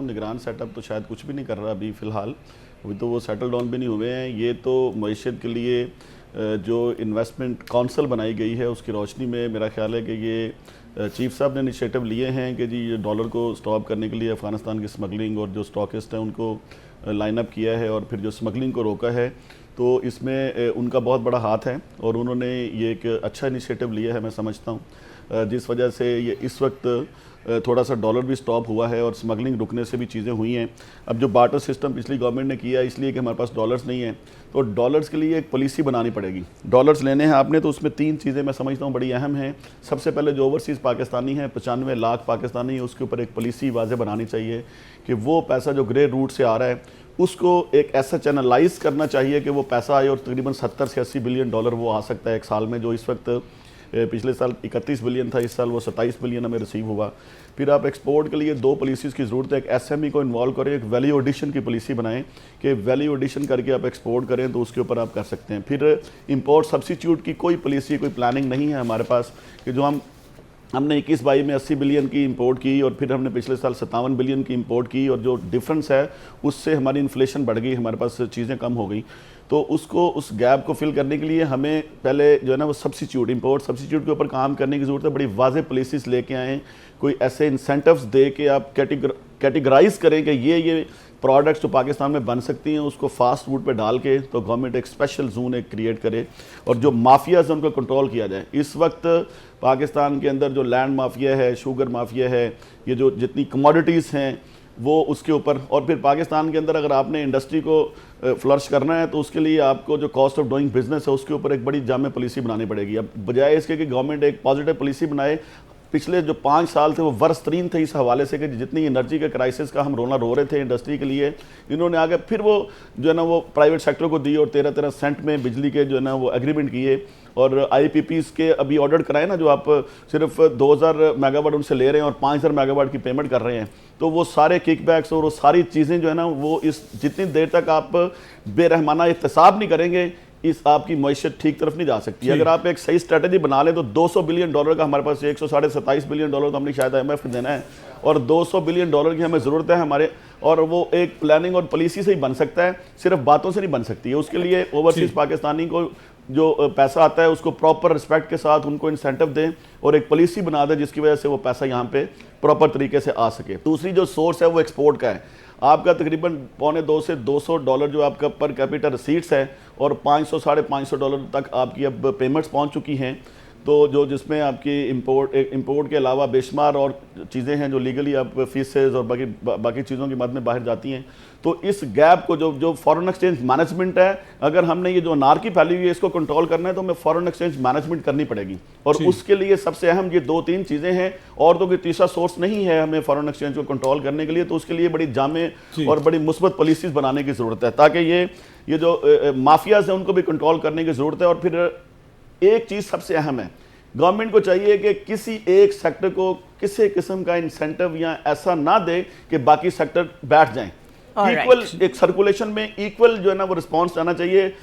हूँ निगरान सेटअप तो शायद कुछ भी नहीं कर रहा अभी फ़िलहाल, अभी तो वो सेटल डाउन भी नहीं हुए हैं। ये तो मईशत के लिए जो इन्वेस्टमेंट काउंसिल बनाई गई है उसकी रोशनी में मेरा ख्याल है कि ये चीफ साहब ने इनिशिएटिव लिए हैं कि जी ये डॉलर को स्टॉप करने के लिए अफ़गानिस्तान की स्मगलिंग और जो स्टॉकिस्ट हैं उनको लाइन अप किया है और फिर जो स्मगलिंग को रोका है, तो इसमें उनका बहुत बड़ा हाथ है और उन्होंने ये एक अच्छा इनिशिएटिव लिया है मैं समझता हूँ, जिस वजह से ये इस वक्त थोड़ा सा डॉलर भी स्टॉप हुआ है और स्मगलिंग रुकने से भी चीज़ें हुई हैं। अब जो बार्टर सिस्टम पिछली गवर्नमेंट ने किया इसलिए कि हमारे पास डॉलर्स नहीं है, तो डॉलर्स के लिए एक पॉलिसी बनानी पड़ेगी। डॉलर्स लेने हैं आपने तो उसमें 3 चीज़ें मैं समझता हूँ बड़ी अहम हैं। सबसे पहले जो ओवरसीज़ पाकिस्तानी है 95 लाख पाकिस्तानी है, उसके ऊपर एक पॉलिसी वाज़े बनानी चाहिए कि वो पैसा जो ग्रे रूट से आ रहा है उसको एक ऐसा चैनलाइज करना चाहिए कि वो पैसा आए और तकरीबन 70 से 80 बिलियन डॉलर वो आ सकता है एक साल में, जो इस वक्त पिछले साल 31 बिलियन था, इस साल वो 27 बिलियन हमें रिसीव हुआ। फिर आप एक्सपोर्ट के लिए 2 पॉलिसीज़ की ज़रूरत है। एक एसएमई को इन्वॉल्व करें, एक वैल्यू एडिशन की पॉलिसी बनाएं कि वैल्यू एडिशन करके आप एक्सपोर्ट करें तो उसके ऊपर आप कर सकते हैं। फिर इंपोर्ट सब्सिट्यूट की कोई पॉलिसी कोई प्लानिंग नहीं है हमारे पास कि जो हमने 21-22 में 80 बिलियन की इंपोर्ट की और फिर हमने पिछले साल 57 बिलियन की इंपोर्ट की और जो डिफरेंस है उससे हमारी इन्फ्लेशन बढ़ गई, हमारे पास चीज़ें कम हो गई। तो उसको उस गैप को फिल करने के लिए हमें पहले जो है ना वो सब्सिट्यूट इंपोर्ट सब्सिट्यूट के ऊपर काम करने की ज़रूरत है। बड़ी वाज़े पॉलिसीज़ लेके आएँ, कोई ऐसे इंसेंटिव्स दे के आप कैटेगराइज करें कि ये प्रोडक्ट्स जो पाकिस्तान में बन सकती हैं उसको फास्ट फूड पे डाल के तो गवर्नमेंट एक स्पेशल जोन एक क्रिएट करे और जो माफियाज हैं उनको कंट्रोल किया जाए। इस वक्त पाकिस्तान के अंदर जो लैंड माफिया है, शुगर माफिया है, ये जो जितनी कमोडिटीज़ हैं वो उसके ऊपर, और फिर पाकिस्तान के अंदर अगर आपने इंडस्ट्री को फ्लर्श करना है तो उसके लिए आपको जो कॉस्ट ऑफ डूइंग बिजनेस है उसके ऊपर एक बड़ी जामे पॉलिसी बनानी पड़ेगी। अब बजाय इसके कि गवर्नमेंट एक पॉजिटिव पॉलिसी बनाए, पिछले जो 5 साल थे वो वर्स्ट तरीन थे इस हवाले से कि जितनी एनर्जी के क्राइसिस का हम रोना रो रहे थे इंडस्ट्री के लिए, इन्होंने आगे फिर वो जो है ना वो प्राइवेट सेक्टर को दी और 13-13 सेंट में बिजली के जो है ना वो एग्रीमेंट किए और आईपीपीज़ के अभी ऑर्डर कराए ना, जो आप सिर्फ 2000 मेगावाट उनसे ले रहे हैं और 5000 मेगावाट की पेमेंट कर रहे हैं, तो वो सारे किकबैक्स और वो सारी चीज़ें जो है ना वो इस जितनी देर तक आप बेरहमाना एहतसाब नहीं करेंगे इस आपकी मईशत ठीक तरफ नहीं जा सकती। अगर आप एक सही स्ट्रेटजी बना लें तो 200 बिलियन डॉलर का हमारे पास 127 बिलियन डॉलर तो हमने शायद IMF को देना है और 200 बिलियन डॉलर की हमें ज़रूरत है हमारे, और वो एक प्लानिंग और पॉलिसी से ही बन सकता है, सिर्फ बातों से नहीं बन सकती है। उसके लिए ओवरसीज़ पाकिस्तानी को जो पैसा आता है उसको प्रॉपर रिस्पेक्ट के साथ उनको इंसेंटिव दें और एक पॉलिसी बना दें जिसकी वजह से वो पैसा यहाँ पे प्रॉपर तरीके से आ सके। दूसरी जो सोर्स है वो एक्सपोर्ट का है। आपका तकरीबन $2.25 से $200 जो आपका पर कैपिटल रिसीट्स है और $500-550 तक आपकी अब पेमेंट्स पहुंच चुकी हैं। तो जो जिसमें आपकी इंपोर्ट के अलावा बेशुमार और चीज़ें हैं जो लीगली आप फीसेज और बाकी चीज़ों की मद में बाहर जाती हैं। तो इस गैप को जो फॉरेन एक्सचेंज मैनेजमेंट है, अगर हमने ये जो अनारकी फैली हुई है इसको कंट्रोल करना है तो हमें फॉरेन एक्सचेंज मैनेजमेंट करनी पड़ेगी और उसके लिए सबसे अहम ये 2-3 चीज़ें हैं और तो कोई तीसरा सोर्स नहीं है हमें फॉरेन एक्सचेंज को कंट्रोल करने के लिए। तो उसके लिए बड़ी जामे और बड़ी मुस्बत पॉलिसीज बनाने की ज़रूरत है ताकि ये जो माफियाज हैं उनको भी कंट्रोल करने की ज़रूरत है। और फिर एक चीज़ सबसे अहम है, गवर्नमेंट को चाहिए कि किसी एक सेक्टर को किसी किस्म का इंसेंटिव या ऐसा ना दे कि बाकी सेक्टर बैठ जाएं। इक्वल एक सर्कुलेशन में इक्वल जो है ना वो रिस्पांस आना चाहिए